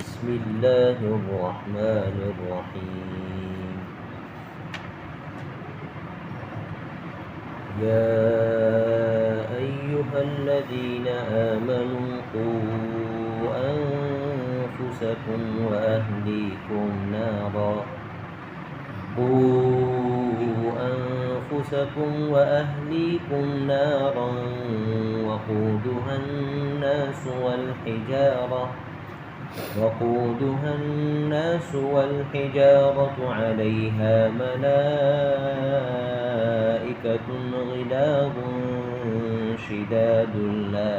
بسم الله الرحمن الرحيم. يا أيها الذين آمنوا قوا أنفسكم وأهليكم نارا وقودها الناس والحجارة عليها ملائكة غلاظ شداد لا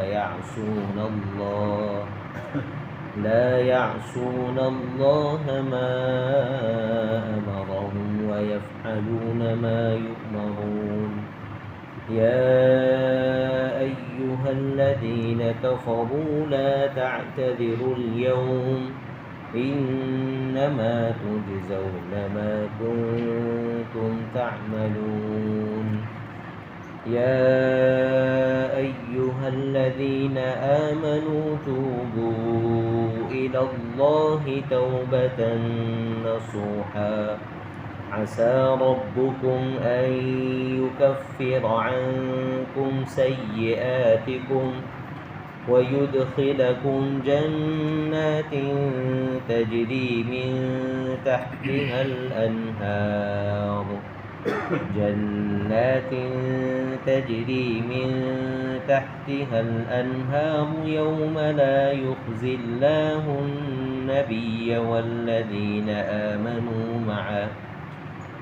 يعصون الله ما أمرهم ويفعلون ما يؤمرون. يا أيها الذين كفروا لا تعتذروا اليوم إنما تجزون ما كنتم تعملون. يا أيها الذين آمنوا توبوا إلى الله توبة نصوحا عسى ربكم أن يكفر عنكم سيئاتكم ويدخلكم جنات تجري من تحتها الأنهار يوم لا يخزي الله النبي والذين آمنوا معه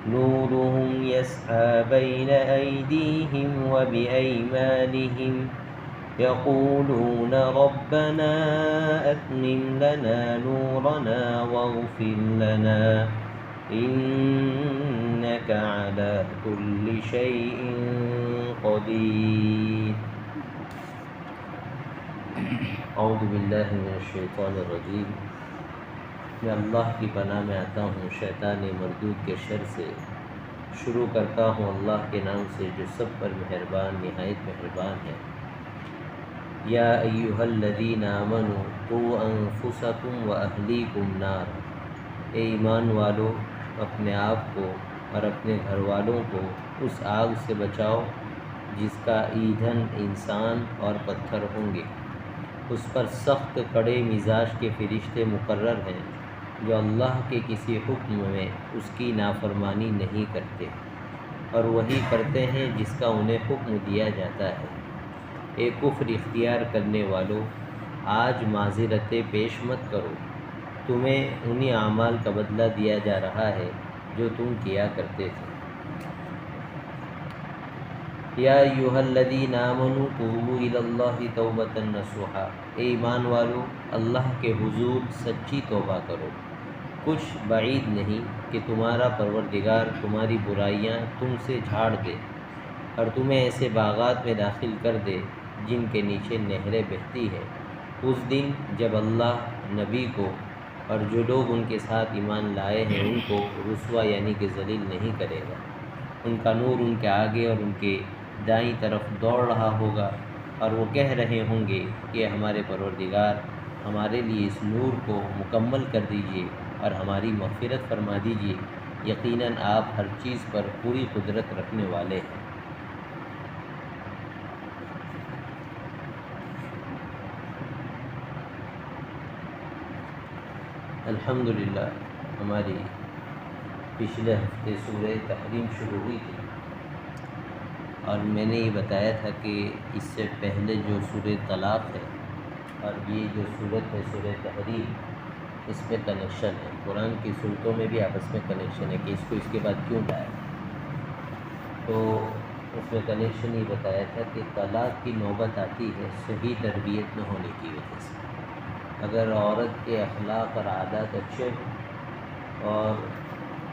نورهم يسعى بين أيديهم وبأيمانهم يقولون ربنا أتمم لنا نورنا واغفر لنا إنك على كل شيء قدير. اعوذ باللہ من الشیطان الرجیم. میں اللہ کی پناہ میں آتا ہوں شیطان مردود کے شر سے. شروع کرتا ہوں اللہ کے نام سے جو سب پر مہربان نہایت مہربان ہے. یا ایھا الذین آمنوا قوا انفسکم واہلیکم نارا. اے ایمان والو، اپنے آپ کو اور اپنے گھر والوں کو اس آگ سے بچاؤ جس کا ایندھن انسان اور پتھر ہوں گے. اس پر سخت کڑے مزاج کے فرشتے مقرر ہیں جو اللہ کے کسی حکم میں اس کی نافرمانی نہیں کرتے اور وہی کرتے ہیں جس کا انہیں حکم دیا جاتا ہے. اے کفر اختیار کرنے والو، آج معذرتیں پیش مت کرو. تمہیں انہی اعمال کا بدلہ دیا جا رہا ہے جو تم کیا کرتے تھے. یا ایھا الذین آمنوا توبوا الی اللہ توبۃ نصوحا. اے ایمان والو، اللہ کے حضور سچی توبہ کرو. کچھ بعید نہیں کہ تمہارا پروردگار تمہاری برائیاں تم سے جھاڑ دے اور تمہیں ایسے باغات میں داخل کر دے جن کے نیچے نہریں بہتی ہیں. اس دن جب اللہ نبی کو اور جو لوگ ان کے ساتھ ایمان لائے ہیں ان کو رسوا یعنی کہ ذلیل نہیں کرے گا. ان کا نور ان کے آگے اور ان کے دائیں طرف دوڑ رہا ہوگا اور وہ کہہ رہے ہوں گے کہ ہمارے پروردگار، ہمارے لیے اس نور کو مکمل کر دیجیے اور ہماری مغفرت فرما دیجیے. یقیناً آپ ہر چیز پر پوری قدرت رکھنے والے ہیں. الحمدللہ ہماری پچھلے ہفتے سورہ تحریم شروع ہوئی تھی اور میں نے یہ بتایا تھا کہ اس سے پہلے جو سورہ طلاق ہے اور یہ جو سورت ہے سورہ تحریم، اس میں کنیکشن ہے. قرآن کی صورتوں میں بھی آپس میں کنیکشن ہے کہ اس کو اس کے بعد کیوں لایا. تو اس میں کنیکشن یہ بتایا تھا کہ طلاق کی نوبت آتی ہے صحیح تربیت نہ ہونے کی وجہ سے. اگر عورت کے اخلاق اور عادات اچھے ہوں اور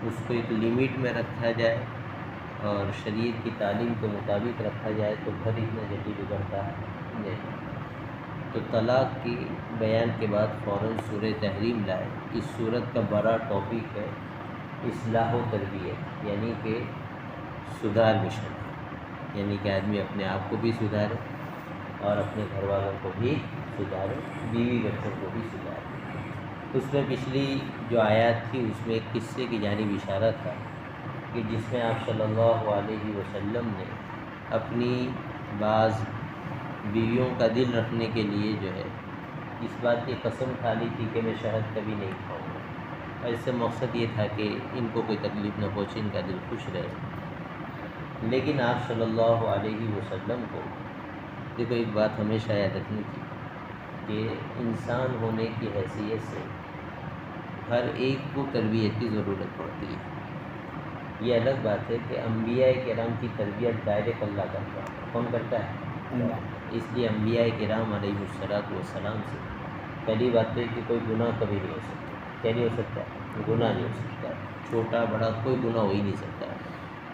اس کو ایک لیمٹ میں رکھا جائے اور شریعت کی تعلیم کے مطابق رکھا جائے تو گھر اتنا جلدی بگڑتا ہے نہیں. تو طلاق کی بیان کے بعد فوراً سورہ تحریم لائے. اس سورت کا بڑا ٹاپک ہے اصلاح و تربیت، یعنی کہ سدھار مشن، یعنی کہ آدمی اپنے آپ کو بھی سدھارے اور اپنے گھر والوں کو بھی سدھارے، بیوی بچوں کو بھی سدھارے. اس میں پچھلی جو آیات تھی اس میں ایک قصے کی جانب اشارہ تھا کہ جس میں آپ صلی اللہ علیہ وسلم نے اپنی بعض بیویوں کا دل رکھنے کے لیے جو ہے اس بات کی قسم کھا لی تھی کہ میں شہد کبھی نہیں کھاؤں گا، اور اس سے مقصد یہ تھا کہ ان کو کوئی تکلیف نہ پہنچے، ان کا دل خوش رہے۔ لیکن آپ صلی اللہ علیہ وسلم کو دیکھو ایک بات ہمیشہ یاد رکھنی تھی کہ انسان ہونے کی حیثیت سے ہر ایک کو تربیت کی ضرورت پڑتی ہے۔ یہ الگ بات ہے کہ انبیاء کرام کی تربیت ڈائریکٹ اللہ کرتا ہے۔ کون کرتا ہے؟ اس لیے انبیاء کرام علیہ والسلام سے پہلی بات تو ہے کہ کوئی گناہ کبھی نہیں ہو سکتا۔ کیا نہیں ہو سکتا؟ گناہ نہیں ہو سکتا، چھوٹا بڑا کوئی گناہ ہو ہی نہیں سکتا۔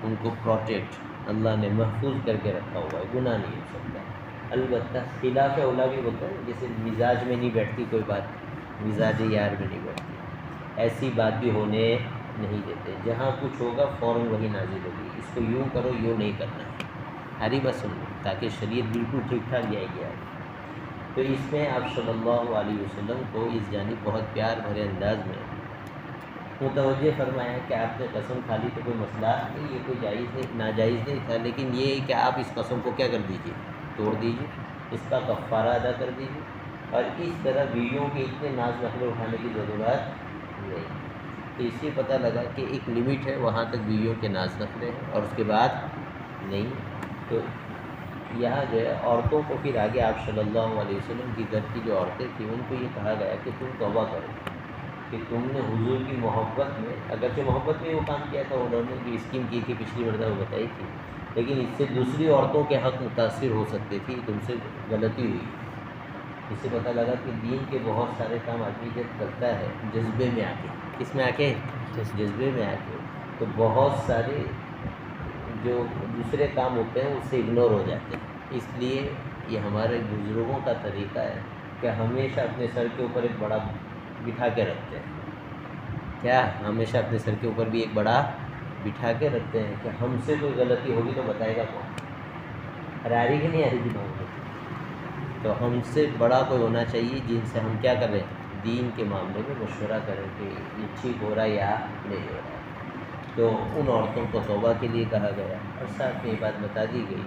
ان کو پروٹیکٹ اللہ نے محفوظ کر کے رکھا ہوا ہے، گناہ نہیں ہو سکتا۔ البتہ خلاف اولا بھی ہوتا ہے، جیسے مزاج میں نہیں بیٹھتی کوئی بات، مزاج یار میں نہیں بیٹھتی، ایسی بات بھی ہونے نہیں دیتے۔ جہاں کچھ ہوگا فوراً وہی نازل ہوگی، اس کو یوں کرو یوں نہیں کرنا ہے، ہری بس سن لو تاکہ شریعت بالکل ٹھیک ٹھاک جائے گی آگے۔ تو اس میں آپ صلی اللہ علیہ وسلم کو اس جانب بہت پیار بھرے انداز میں متوجہ فرمایا کہ آپ نے قسم کھا لی تو کوئی مسئلہ نہیں، یہ کوئی جائز نہیں ناجائز نہیں تھا، لیکن یہ کہ آپ اس قسم کو کیا کر دیجئے، توڑ دیجئے، اس کا کفارہ ادا کر دیجئے، اور اس طرح بیویوں کے اتنے ناز نخرے اٹھانے کی ضرورت نہیں۔ تو اس سے پتہ لگا کہ ایک لمٹ ہے، وہاں تک بیویوں کے ناز نخرے ہیں اور اس کے بعد نہیں۔ تو یہاں جو ہے عورتوں کو پھر آگے آپ صلی اللہ علیہ وسلم کی گھر کی جو عورتیں تھیں ان کو یہ کہا گیا کہ تم توبہ کرو کہ تم نے حضور کی محبت میں، اگرچہ محبت میں وہ کام کیا تھا، انہوں نے جو اسکیم کی تھی پچھلی مرتبہ وہ بتائی تھی، لیکن اس سے دوسری عورتوں کے حق متاثر ہو سکتے تھی، تم سے غلطی ہوئی۔ اس سے پتہ لگا کہ دین کے بہت سارے کام آدمی جب کرتا ہے جذبے میں آ کے، کس میں آ کے؟ جذبے میں آ کے، تو بہت سارے جو دوسرے کام ہوتے ہیں اس سے اگنور ہو جاتے ہیں۔ اس لیے یہ ہمارے بزرگوں کا طریقہ ہے کہ ہمیشہ اپنے سر کے اوپر ایک بڑا بٹھا کے رکھتے ہیں۔ کیا؟ ہمیشہ اپنے سر کے اوپر بھی ایک بڑا بٹھا کے رکھتے ہیں کہ ہم سے کوئی غلطی ہوگی تو بتائے گا کون؟ آ رہی کہ نہیں آ رہی دماغ میں؟ تو ہم سے بڑا کوئی ہونا چاہیے جن سے ہم کیا کریں، دین کے معاملے میں مشورہ کریں کہ یہ ٹھیک ہو رہا ہے یا نہیں ہو رہا ہے۔ تو ان عورتوں کو توبہ کے لیے کہا گیا، اور ساتھ میں یہ بات بتا دی گئی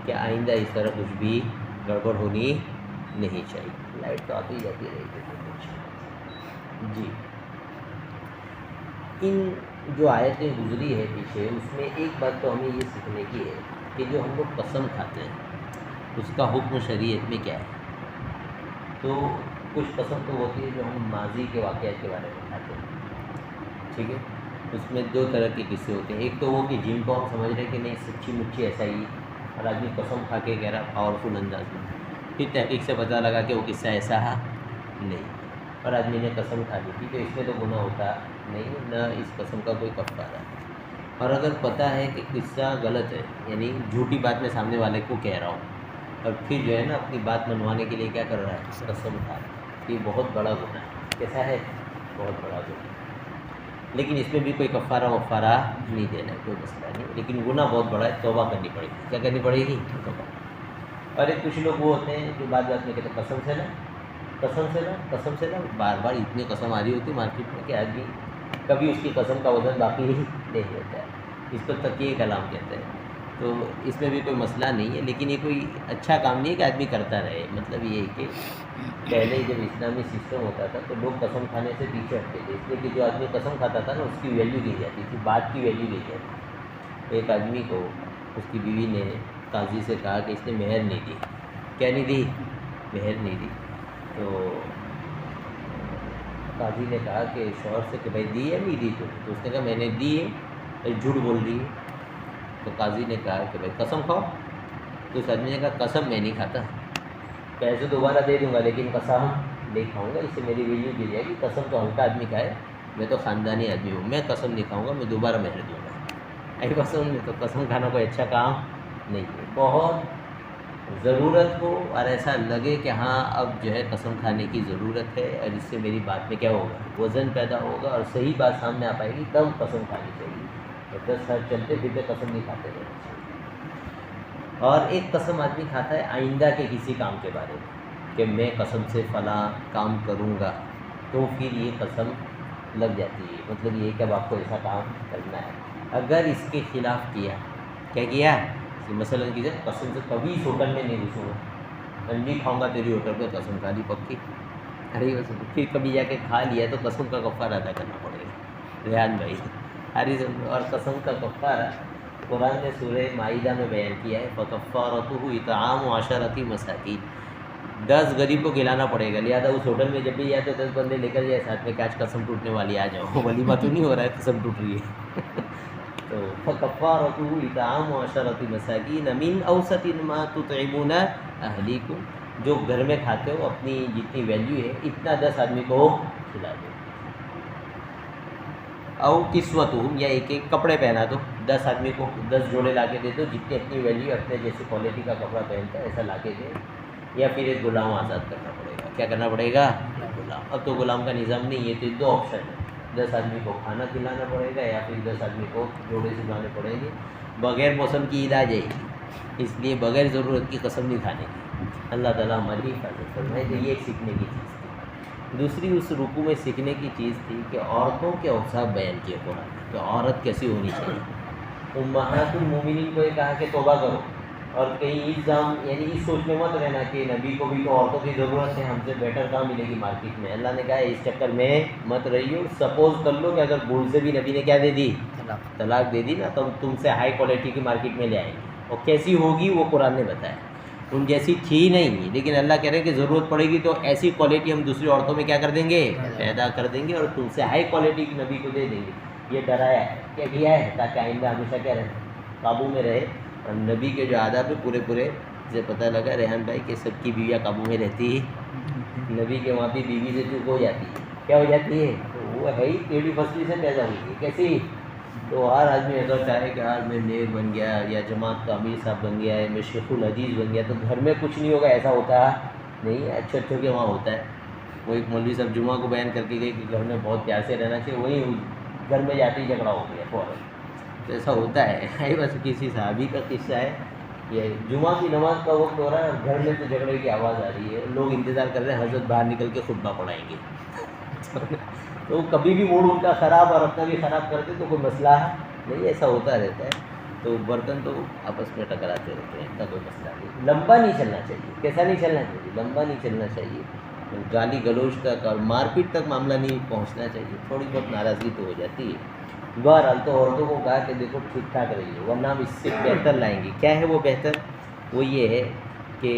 کہ آئندہ اس طرح کچھ بھی گڑبڑ ہونی نہیں چاہیے۔ لائٹ تو آتی جاتی رہے گی جی۔ ان جو آیتیں گزری ہے پیچھے، اس میں ایک بات تو ہمیں یہ سیکھنے کی ہے کہ جو ہم لوگ قسم کھاتے ہیں اس کا حکم شریعت میں کیا ہے۔ تو کچھ قسم تو ہوتی ہے جو ہم ماضی کے واقعات کے بارے میں کھاتے ہیں، ٹھیک ہے، اس میں دو طرح کے قصے ہوتے ہیں۔ ایک تو وہ کہ جن کو ہم سمجھ رہے کہ نہیں سچی مچی ایسا ہی، اور آدمی قسم کھا کے کہہ رہا پاورفل انداز میں، پھر تحقیق سے پتہ لگا کہ وہ قصہ ایسا نہیں، اور آدمی نے قسم کھا لی تھی، تو اس میں تو گناہ ہوتا نہیں، نہ اس قسم کا کوئی کفارہ۔ اور اگر پتہ ہے کہ قصہ غلط ہے، یعنی جھوٹی بات میں سامنے والے کو کہہ رہا ہوں، اور پھر جو ہے نا اپنی بات منوانے کے لیے کیا کر رہا ہے، قسم کھا رہا ہے، یہ بہت بڑا گناہ ہے۔ کیسا ہے؟ بہت بڑا گناہ ہے۔ لیکن اس میں بھی کوئی کفارہ وفارہ نہیں دینا ہے، کوئی مسئلہ نہیں، لیکن گناہ بہت بڑا ہے، توبہ کرنی پڑے گی۔ کیا کرنی پڑے گی؟ توبہ۔ اور ایک کچھ لوگ وہ ہوتے ہیں جو بعد میں کہتے ہیں قسم سے لا، قسم سے لا، قسم سے لا، بار بار اتنی قسم آ رہی ہوتی مارکیٹ میں کہ آدمی کبھی اس کی قسم کا وزن باقی ہی نہیں ہوتا ہے۔ اس کو تقیہ کلام کہتے ہیں۔ تو اس میں بھی کوئی مسئلہ نہیں ہے، لیکن یہ کوئی اچھا کام نہیں ہے کہ آدمی کرتا رہے۔ مطلب یہ ہے کہ پہلے جب اسلامی سسٹم ہوتا تھا تو لوگ قسم کھانے سے پیچھے ہٹتے تھے، اس لیے کہ جو آدمی قسم کھاتا تھا نا اس کی ویلیو دی جاتی تھی، بات کی ویلیو دی جاتی تھی۔ ایک آدمی کو اس کی بیوی نے قاضی سے کہا کہ اس نے مہر نہیں دی۔ کیا نہیں دی؟ مہر نہیں دی۔ تو قاضی نے کہا کہ شوہر سے کہ بھائی دی یا نہیں دی تو اس نے کہا میں نے دی ہے، جھوٹ بول رہی ہے۔ تو قاضی نے کہا کہ بھائی قسم کھاؤ۔ تو اس آدمی نے کہا قسم میں نہیں کھاتا، پیسے دوبارہ دے دوں گا لیکن قسم نہیں کھاؤں گا، اس سے میری ویلیو دی جائے گی۔ قسم تو ہلکا آدمی کھائے، میں تو خاندانی آدمی ہوں، میں قسم نہیں کھاؤں گا، میں دوبارہ مہر دوں گا۔ ایسی قسم میں تو قسم کھانا کوئی اچھا کام نہیں ہے۔ بہت ضرورت ہو اور ایسا لگے کہ ہاں اب جو ہے قسم کھانے کی ضرورت ہے اور اس سے میری بات میں کیا ہوگا، وزن پیدا ہوگا اور صحیح بات سامنے آ پائے گی، تب قسم کھانی چاہیے۔ اور 10 سال چلتے پھرتے قسم نہیں کھاتے رہنا چاہیے۔ اور ایک قسم آدمی کھاتا ہے آئندہ کے کسی کام کے بارے میں کہ میں قسم سے فلاں کام کروں گا، تو پھر یہ قسم لگ جاتی ہے. مطلب یہ کہ اب آپ کو ایسا کام کرنا ہے. اگر اس کے خلاف کیا، کیا کیا کہ مثلاً کسی قسم سے کبھی اس ہوٹل میں نہیں گھسوں گا، نہیں کھاؤں گا تیری ہوٹل پہ، قسم کھا دی پکی. ارے بس پھر کبھی جا کے کھا لیا تو قسم کا کفارہ ادا کرنا پڑے گا ریحان بھائی. اور قسم کا کفارہ قرآن نے سورہ مائدہ میں بیان کیا ہے، فَكَفَّارَتُهُ اِطْعَامُ عَشَرَةِ مَسَاکِینَ، 10 غریب کو کھلانا پڑے گا. لہٰذا اس ہوٹل میں جب بھی جائے تو 10 بندے لے کر جائے ساتھ میں کہ آج قسم ٹوٹنے والی آ جاؤ، ولیمہ تو نہیں ہو رہا ہے، قسم ٹوٹ رہی ہے. تو فَكَفَّارَتُهُ اِطْعَامُ عَشَرَةِ مَسَاکِینَ مِنْ أَوْسَطِ مَا تُطْعِمُونَ أَهْلِیکُم، جو گھر میں کھاتے ہو اپنی جتنی ویلیو ہے اتنا 10 آدمی کو کھلا دو. او کسوتہم، یا ایک ایک کپڑے پہنا دو 10 آدمی کو، 10 جوڑے لا کے دے دو، جتنی اپنی ویلیو اپنے جیسی کوالٹی کا کپڑا پہنتا ہے ایسا لا کے دے. یا پھر ایک غلام آزاد کرنا پڑے گا. کیا کرنا پڑے گا؟ غلام. اب تو غلام کا نظام نہیں ہے، تو 2 آپشن ہے، 10 آدمی کو کھانا کھلانا پڑے گا یا پھر 10 آدمی کو جوڑے سلانے پڑیں گے. بغیر موسم کی عید آ جائے گی، اس لیے بغیر ضرورت کی قسم نہیں کھانے کی. اللہ تعالیٰ ہماری حفاظت فرمائے. تو یہ ایک سیکھنے کی چیز تھی. دوسری اس رکوع میں سیکھنے کی چیز تھی کہ عورتوں کے اوصاف بیان کیے قرآن کہ عورت کیسی ہونی چاہیے. امہات المومنین کو یہ کہا کہ توبہ کرو، اور کہیں الزام یعنی اس سوچ میں مت رہنا کہ نبی کو بھی تو عورتوں کی ضرورت ہے، ہم سے بیٹر کہاں ملے گی مارکیٹ میں. اللہ نے کہا ہے اس چکر میں مت رہیو. سپوز کر لو کہ اگر بھول سے بھی نبی نے کیا دے دی، طلاق دے دی نا، تو تم سے ہائی کوالٹی کی مارکیٹ میں لے آئیں گے. اور کیسی ہوگی وہ قرآن نے بتایا. ان جیسی تھی نہیں، لیکن اللہ کہہ رہے ہیں کہ ضرورت پڑے گی تو ایسی کوالٹی ہم دوسری عورتوں میں کیا کر دیں گے، پیدا کر دیں گے، اور تم سے ہائی کوالٹی کی نبی کو دے دیں گے. یہ ڈرایا ہے، کیا کیا ہے، تاکہ آئندہ ہمیشہ کیا رہے، قابو میں رہے. اور نبی کے جو آداب ہے پورے سے پتہ لگا ریحان بھائی کہ سب کی بیویاں قابو میں رہتی، نبی کے وہاں بھی بیوی سے چوک ہو جاتی ہے. کیا ہو جاتی ہے؟ تو وہ ہے ہی ٹیڑھی پسلی سے پیدا ہوئی ہے. کیسی؟ تو ہر آدمی ایسا چاہے کہ آج میں نیک بن گیا، یا جماعت کا امیر صاحب بن گیا ہے، میں شیخ الحدیث بن گیا تو گھر میں کچھ نہیں ہوگا. ایسا ہوتا نہیں ہے. اچھے کے وہاں ہوتا ہے. وہ ایک مولوی صاحب جمعہ کو بیان کر کے گئے کہ گھر میں بہت پیار سے رہنا چاہیے، وہی گھر میں جاتے ہی جھگڑا ہو گیا فوراً. تو ایسا ہوتا ہے. بس کسی صحابی کا قصہ ہے، یہ جمعہ کی نماز کا وقت ہو رہا ہے اور گھر میں تو جھگڑے کی آواز آ رہی ہے. لوگ انتظار کر رہے ہیں حضرت باہر نکل کے خطبہ پڑھائیں گے. تو کبھی بھی موڈ ان کا خراب اور اپنا بھی خراب کرتے تو کوئی مسئلہ نہیں. ایسا ہوتا رہتا ہے. تو برتن تو آپس میں ٹکراتے رہتے ہیں، ان کا کوئی مسئلہ نہیں. لمبا نہیں چلنا چاہیے. کیسا نہیں چلنا چاہیے؟ لمبا نہیں چلنا چاہیے. گالی گلوچ تک اور مار پیٹ تک معاملہ نہیں پہنچنا چاہیے. تھوڑی بہت ناراضگی تو ہو جاتی ہے. بہرحال تو عورتوں کو کہا کہ دیکھو ٹھیک ٹھاک رہیے، ورنہ ہم اس سے بہتر لائیں گے. کیا ہے وہ بہتر؟ وہ یہ ہے کہ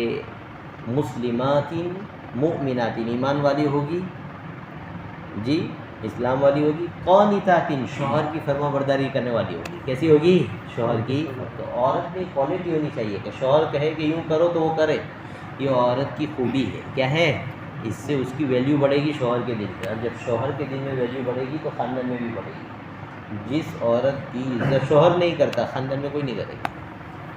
مسلمات مؤمنات، ایمان والی ہوگی، جی اسلام والی ہوگی، قانتات، شوہر کی فرما برداری کرنے والی ہوگی. کیسی ہوگی؟ شوہر کی. تو عورت میں کوالٹی ہونی چاہیے کہ شوہر کہے کہ یوں کرو تو وہ کرے. یہ عورت کی خوبی ہے. کیا ہے؟ اس سے اس کی ویلیو بڑھے گی شوہر کے دل میں، اور جب شوہر کے دل میں ویلیو بڑھے گی تو خاندان میں بھی بڑھے گی. جس عورت کی عزت شوہر نہیں کرتا خاندان میں کوئی نہیں کرے گی،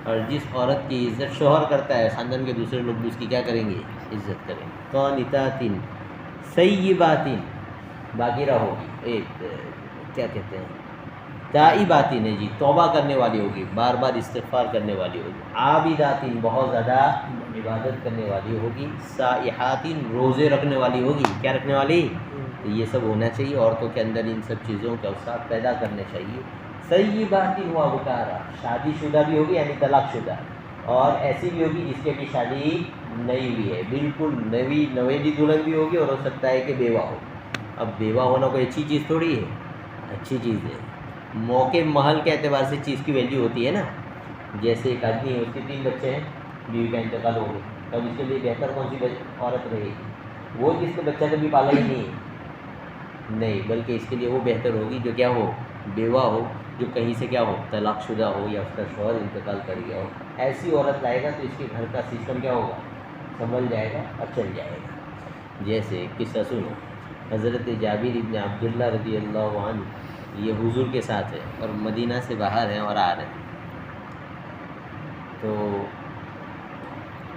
اور جس عورت کی عزت شوہر کرتا ہے خاندان کے دوسرے لوگ بھی اس کی کیا کریں گے، عزت کریں گے. قانتات سیبات، باقی رہو گی، ایک کیا کہتے ہیں، تائبات نے جی توبہ کرنے والی ہوگی، بار بار استغفار کرنے والی ہوگی. عابدات، بہت زیادہ عبادت کرنے والی ہوگی. سائحات، روزے رکھنے والی ہوگی. کیا رکھنے والی؟ تو یہ سب ہونا چاہیے عورتوں کے اندر. ان سب چیزوں کے اوصاف پیدا کرنے چاہیے. سیبات و ابکارا، شادی شدہ بھی ہوگی یعنی طلاق شدہ، اور ایسی بھی ہوگی جس کی ابھی شادی نہیں ہوئی ہے، بالکل نویلی دلہن بھی ہوگی، اور ہو سکتا ہے کہ بیوہ ہو. اب بیوہ ہونا کوئی اچھی چیز تھوڑی ہے، اچھی چیز ہے. موقع محل کے اعتبار سے چیز کی ویلیو ہوتی ہے نا. جیسے ایک آدمی ہے، اس کے 3 بچے ہیں، بیوی کا انتقال ہو گیا، تب اس کے لیے بہتر کون سی عورت رہے گی؟ وہ جس نے بچہ کبھی پالا ہی نہیں ہے، نہیں، بلکہ اس کے لیے وہ بہتر ہوگی جو کیا ہو، بیوہ ہو، جو کہیں سے کیا ہو، طلاق شدہ ہو یا اس کا شوہر انتقال کر گیا ہو. ایسی عورت لائے گا تو اس کے گھر کا سسٹم کیا ہوگا، سنبھل جائے گا اور چل جائے گا. جیسے قصہ سنو، حضرت جابر بن عبداللہ رضی اللہ عنہ یہ حضور کے ساتھ ہے اور مدینہ سے باہر ہیں اور آ رہے ہیں. تو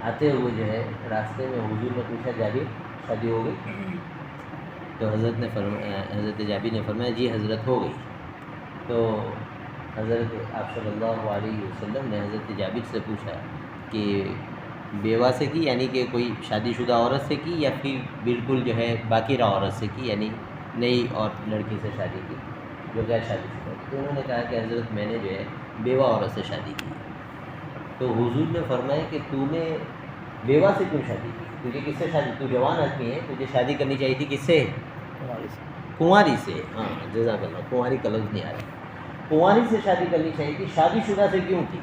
آتے ہوئے جو ہے راستے میں حضور نے پوچھا جابر شادی ہو گئی؟ تو حضرت جابر نے فرمایا جی حضرت ہو گئی. تو حضرت آپ صلی اللہ علیہ وسلم نے حضرت جابر سے پوچھا کہ بیوہ سے کی یعنی کہ کوئی شادی شدہ عورت سے کی، یا پھر بالکل جو ہے باقیرہ عورت سے کی یعنی نئی اور لڑکی سے شادی کی جو غیر شادی شدہ تھی؟ تو انہوں نے کہا کہ حضرت میں نے جو ہے بیوہ عورت سے شادی کی۔ تو حضور نے فرمایا کہ تو نے بیوہ سے کیوں شادی کی؟ تجھے کس سے شادی، تو جوان آدمی ہے، تجھے شادی کرنی چاہیے تھی کس سے؟ کنواری سے۔ ہاں جزاک اللہ، کنواری کا لفظ نہیں آ رہا، کنواری سے شادی کرنی چاہیے تھی، شادی شدہ سے کیوں کی؟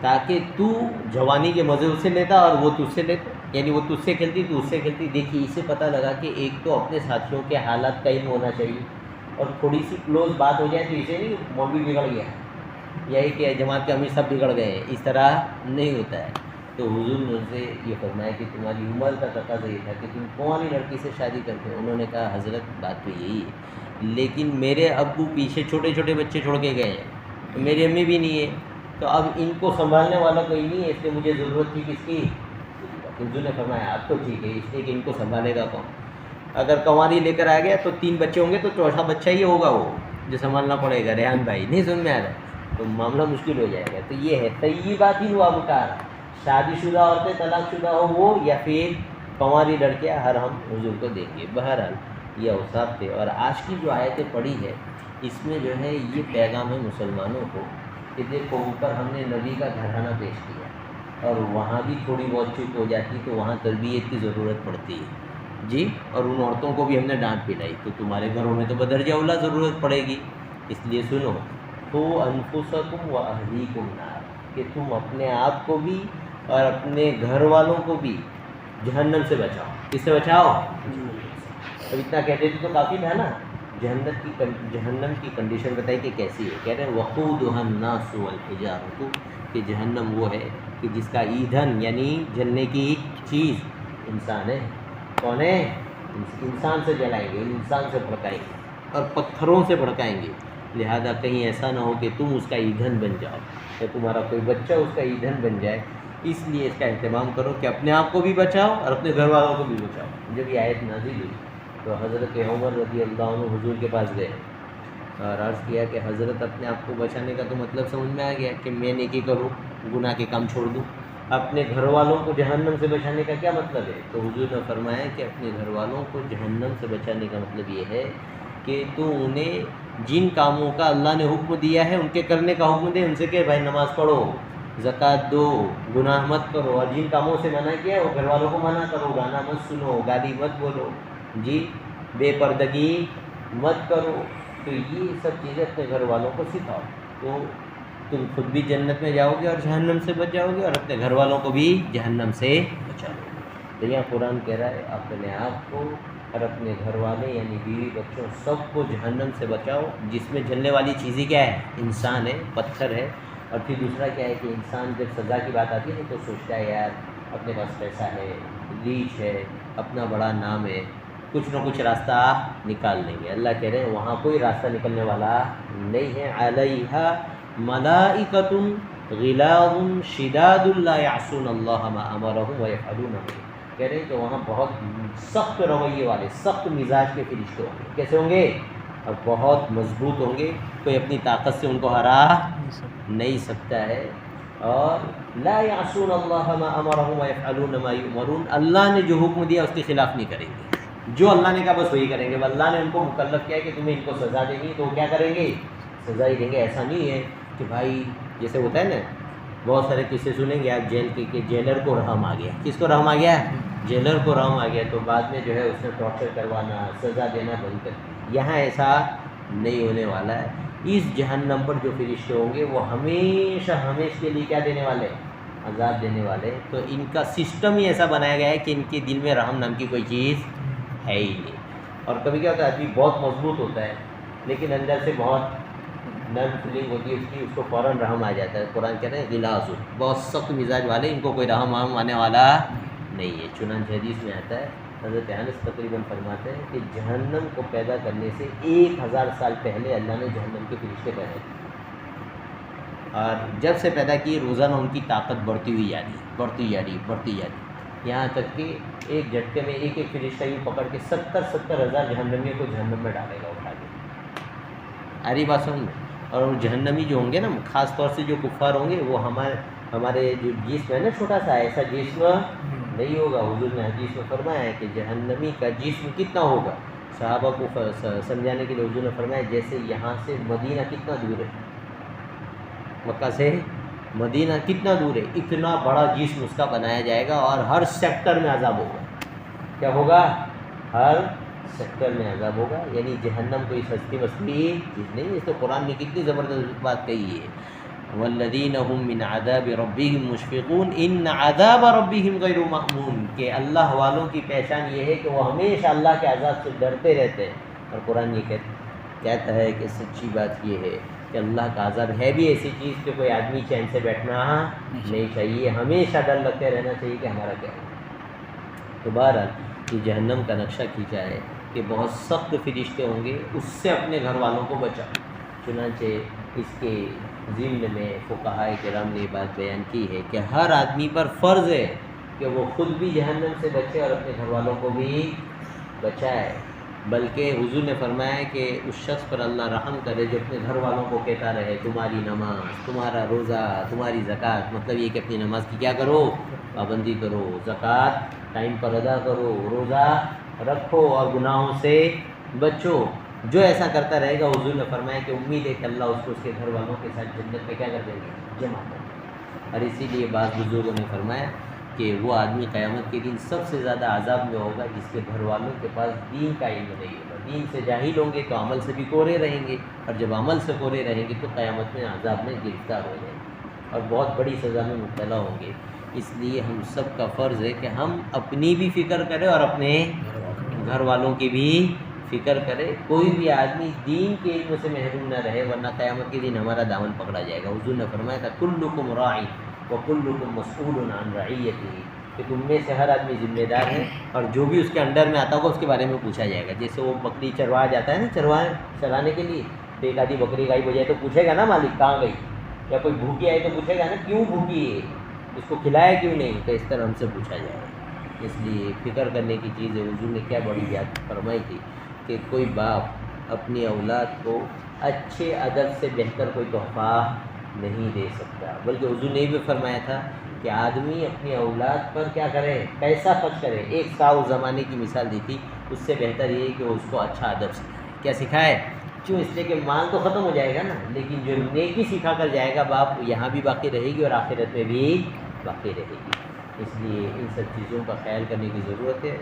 تاکہ تو جوانی کے مزے اس سے لیتا اور وہ تجھ سے لیتا، یعنی وہ تجھ سے کھیلتی تو اس سے کھیلتی۔ دیکھیے اس سے پتہ لگا کہ ایک تو اپنے ساتھیوں کے حالات کا علم ہونا چاہیے، اور تھوڑی سی کلوز بات ہو جائے تو اسے نہیں مولوی بگڑ گیا، یہی کہ جماعت کے امیر سب بگڑ گئے ہیں، اس طرح نہیں ہوتا ہے۔ تو حضور نے ان سے یہ فرمایا کہ تمہاری عمر کا تقاضا یہ تھا کہ تم کنواری لڑکی سے شادی کرتے ہو۔ انہوں نے کہا حضرت بات تو یہی ہے، لیکن میرے ابو پیچھے چھوٹے چھوٹے بچے چھوڑ کے گئے ہیں، میری امی بھی نہیں ہے، تو اب ان کو سنبھالنے والا کوئی نہیں ہے، اس لیے مجھے ضرورت تھی کس کی؟ حضور نے فرمایا آپ تو ٹھیک ہے، اس لیے کہ ان کو سنبھالے گا کون؟ اگر کنواری لے کر آ گیا تو 3 بچے ہوں گے تو چوتھا بچہ ہی ہوگا وہ جو سنبھالنا پڑے گا۔ ریحان بھائی نہیں سن میں آ رہا ہے، تو معاملہ مشکل ہو جائے گا۔ تو یہ ہے طیبات ہی ہوا بکار، شادی شدہ عورتیں طلاق شدہ ہو وہ، یا پھر کنواری لڑکیاں، ہر ہم حضور کو دیں گے۔ بہرحال یہ اوصاف تھے۔ اور آج کی جو آیتیں پڑھی ہے اس میں جو ہے یہ پیغام ہے مسلمانوں کو کہ دیکھو اوپر ہم نے نبی کا گھرانہ پیش کیا، اور وہاں بھی تھوڑی بہت چوک ہو جاتی تو وہاں تربیت کی ضرورت پڑتی ہے جی، اور ان عورتوں کو بھی ہم نے ڈانٹ پلائی، تو تمہارے گھروں میں تو بدرجہ اولیٰ ضرورت پڑے گی، اس لیے سنو تو انفسکم و اہلیکم نار، کہ تم اپنے آپ کو بھی اور اپنے گھر والوں کو بھی جہنم سے بچاؤ۔ کس سے بچاؤ؟ اب اتنا کہتے تھے تو کافی تھا نا۔ جہنم کی کنڈیشن بتائی کہ کیسی ہے، کہہ رہے ہیں وقودها الناس والحجارۃ، کہ جہنم وہ ہے کہ جس کا ایندھن یعنی جلنے کی چیز انسان ہے۔ کون ہے؟ انسان سے جلائیں گے، انسان سے بھڑکائیں گے اور پتھروں سے بھڑکائیں گے، لہذا کہیں ایسا نہ ہو کہ تم اس کا ایندھن بن جاؤ یا تمہارا کوئی بچہ اس کا ایندھن بن جائے۔ اس لیے اس کا اہتمام کرو کہ اپنے آپ کو بھی بچاؤ اور اپنے گھر والوں کو بھی بچاؤ۔ جب یہ آیت نازل ہوئی تو حضرت عمر رضی اللہ عنہ حضور کے پاس گئے اور عرض کیا کہ حضرت اپنے آپ کو بچانے کا تو مطلب سمجھ میں آ گیا کہ میں نیکی کروں، گناہ کے کام چھوڑ دوں، اپنے گھر والوں کو جہنم سے بچانے کا کیا مطلب ہے؟ تو حضور نے فرمایا کہ اپنے گھر والوں کو جہنم سے بچانے کا مطلب یہ ہے کہ تو انہیں جن کاموں کا اللہ نے حکم دیا ہے ان کے کرنے کا حکم دے، ان سے کہ بھائی نماز پڑھو، زکوٰۃ دو، گناہ مت کرو، اور جن کاموں سے منع کیا ہے وہ گھر والوں کو منع کرو، گانا مت سنو، گالی مت بولو جی، بے پردگی مت کرو۔ تو یہ سب چیزیں اپنے گھر والوں کو سکھاؤ، تو تم خود بھی جنت میں جاؤ گے اور جہنم سے بچ جاؤ گے، اور اپنے گھر والوں کو بھی جہنم سے بچاؤ گے۔ تو یہاں قرآن کہہ رہا ہے اپنے آپ کو اور اپنے گھر والے یعنی بیوی بچوں سب کو جہنم سے بچاؤ، جس میں جلنے والی چیزیں کیا ہے؟ انسان ہے، پتھر ہے۔ اور پھر دوسرا کیا ہے کہ انسان جب سزا کی بات آتی ہے تو سوچتا ہے یار اپنے پاس پیسہ ہے، ریچ ہے، اپنا بڑا نام ہے، کچھ نہ کچھ راستہ نکال لیں گے۔ اللہ کہہ رہے ہیں وہاں کوئی راستہ نکلنے والا نہیں ہے۔ علیہا ملائکۃ غلاظ شداد لا یعصون اللہ ما امرهم ویفعلون ما یؤمرون۔ کہہ رہے ہیں کہ وہاں بہت سخت رویے والے، سخت مزاج کے فرشتے ہوں گے۔ کیسے ہوں گے؟ اور بہت مضبوط ہوں گے، کوئی اپنی طاقت سے ان کو ہرا نہیں سکتا ہے۔ اور لا یعصون اللہ ما امرهم ویفعلون ما یؤمرون، اللہ نے جو حکم دیا اس کے خلاف نہیں کریں گے، جو اللہ نے کہا بس وہی کریں گے۔ اللہ نے ان کو مکلف کیا ہے کہ تمہیں ان کو سزا دیں گی تو وہ کیا کریں گے؟ سزا ہی دیں گے۔ ایسا نہیں ہے کہ بھائی جیسے ہوتا ہے نا، بہت سارے قصے سنیں گے آپ جیل کے کہ جیلر کو رحم آ گیا۔ کس کو رحم آ گیا؟ جیلر کو رحم آ گیا، تو بعد میں جو ہے اس نے ٹارچر کروانا، سزا دینا بند کر دیا۔ یہاں ایسا نہیں ہونے والا ہے۔ اس جہنم پر جو فرشتے ہوں گے وہ ہمیشہ ہمیشہ کے لیے کیا دینے والے؟ عذاب دینے والے۔ تو ان کا سسٹم ہی ایسا بنایا گیا ہے کہ ان کے دل میں رحم نام کی کوئی چیز ہے ہی نہیں۔ اور کبھی کیا ہوتا ہے آدمی بہت مضبوط ہوتا ہے لیکن اندر سے بہت نرم فیلنگ ہوتی ہے اس کی، اس کو فوراً رحم آ جاتا ہے۔ قرآن کہتے ہیں غلاظ، بہت سخت مزاج والے، ان کو کوئی رحم آنے والا نہیں ہے۔ چنانچہ حدیث میں آتا ہے، حضرت انس تقریباً فرماتے ہیں کہ جہنم کو پیدا کرنے سے 1000 سال پہلے اللہ نے جہنم کے فرشتے پیدا کیے، اور جب سے پیدا کیے روزانہ ان کی طاقت بڑھتی ہوئی جا رہی، یہاں تک کہ ایک جھٹکے میں ایک فرشتہ ہی پکڑ کے 70 ہزار جہنمیوں کو جہنم میں ڈالے گا اٹھا کے۔ آ رہی بات سمجھ میں؟ اور وہ جہنمی جو ہوں گے نا، خاص طور سے جو کفار ہوں گے وہ ہمارے جو جسم ہے نا چھوٹا سا، ایسا جسم نہیں ہوگا۔ حضور نے حدیث میں فرمایا ہے کہ جہنمی کا جسم کتنا ہوگا، صحابہ کو سمجھانے کے لیے حضور نے فرمایا جیسے یہاں سے مدینہ کتنا دور ہے، مکہ سے مدینہ کتنا دور ہے، اتنا بڑا جسم اس کا بنایا جائے گا، اور ہر سیکٹر میں عذاب ہوگا۔ کیا ہوگا؟ ہر سیکٹر میں عذاب ہوگا۔ یعنی جہنم کوئی سستی مستی چیز نہیں ہے۔ اس تو قرآن میں کتنی زبردست بات کہی ہے، والذین هم من عذاب ربهم مشفقون ان عذاب ربهم غیر مأمون، کہ اللہ والوں کی پہچان یہ ہے کہ وہ ہمیشہ اللہ کے عذاب سے ڈرتے رہتے ہیں۔ اور قرآن یہ کہتا ہے کہ سچی بات یہ ہے کہ اللہ کا عذاب ہے بھی ایسی چیز کہ کوئی آدمی چین سے بیٹھنا نہیں چاہیے، ہمیشہ ڈر لگتے رہنا چاہیے کہ ہمارا کیا ہے۔ تو بہرحال یہ جہنم کا نقشہ کھینچا ہے کہ بہت سخت فرشتے ہوں گے، اس سے اپنے گھر والوں کو بچا۔ چنانچہ اس کے ضمن میں فقہائے کرام نے یہ بات بیان کی ہے کہ ہر آدمی پر فرض ہے کہ وہ خود بھی جہنم سے بچے اور اپنے گھر والوں کو بھی بچائے۔ بلکہ حضور نے فرمایا ہے کہ اس شخص پر اللہ رحم کرے جو اپنے گھر والوں کو کہتا رہے تمہاری نماز، تمہارا روزہ، تمہاری زکوٰۃ، مطلب یہ کہ اپنی نماز کی کیا کرو، پابندی کرو، زکوٰۃ ٹائم پر ادا کرو، روزہ رکھو اور گناہوں سے بچو۔ جو ایسا کرتا رہے گا، حضور نے فرمایا کہ امید ہے کہ اللہ اس کو اس کے گھر والوں کے ساتھ جنت میں کیا کر دیں گے، جمع کر دیں گے۔ اور اسی لیے بعض بزرگوں نے فرمایا کہ وہ آدمی قیامت کے دن سب سے زیادہ عذاب میں ہوگا جس کے گھر والوں کے پاس دین کا علم نہیں ہوگا۔ دین سے جاہل ہوں گے تو عمل سے بھی کورے رہیں گے، اور جب عمل سے کورے رہیں گے تو قیامت میں عذاب میں گرفتار ہو جائیں گے اور بہت بڑی سزا میں مبتلا ہوں گے۔ اس لیے ہم سب کا فرض ہے کہ ہم اپنی بھی فکر کریں اور اپنے گھر والوں کی بھی فکر کرے۔ کوئی بھی آدمی دین کے علم سے محروم نہ رہے، ورنہ قیامت کے دن ہمارا دامن پکڑا جائے گا۔ حضور نے فرمایا تھا کلکم راع وکلکم مسئول عن رعیتہ، کہ تم میں سے ہر آدمی ذمہ دار ہے اور جو بھی اس کے انڈر میں آتا ہوگا اس کے بارے میں پوچھا جائے گا۔ جیسے وہ بکری چروایا جاتا ہے نا، چرانے کے لیے، تو ایک آدھی بکری غائب ہو جائے تو پوچھے گا نا مالک کہاں گئی، یا کوئی بھوکی آئے تو پوچھے گا نا کیوں بھوکی ہے، اس کو کھلایا کیوں نہیں، تو اس طرح ہم سے پوچھا جائے گا۔ اس لیے فکر کرنے کی چیز ہے۔ حضور نے کیا بڑی بات فرمائی تھی کہ کوئی باپ اپنی اولاد کو اچھے ادب سے بہتر کوئی تحفہ نہیں دے سکتا، بلکہ حضور نے بھی فرمایا تھا کہ آدمی اپنی اولاد پر کیا کرے، پیسہ خرچ کرے۔ ایک ساؤ زمانے کی مثال دی تھی، اس سے بہتر یہ ہے کہ وہ اس کو اچھا ادب سکھائے۔ کیا سکھائے؟ کیوں؟ اس لیے کہ مال تو ختم ہو جائے گا نا، لیکن جو نیکی سکھا کر جائے گا باپ، یہاں بھی باقی رہے گی اور آخرت میں بھی باقی رہے گی۔ اس لیے ان سب چیزوں کا خیال کرنے کی ضرورت ہے۔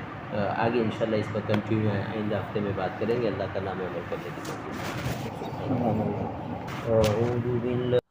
آگے انشاءاللہ اس پر کنٹینیو آئندہ ہفتے میں بات کریں گے۔ اللہ تعالیٰ ہمیں عمل کرنے کی توفیق۔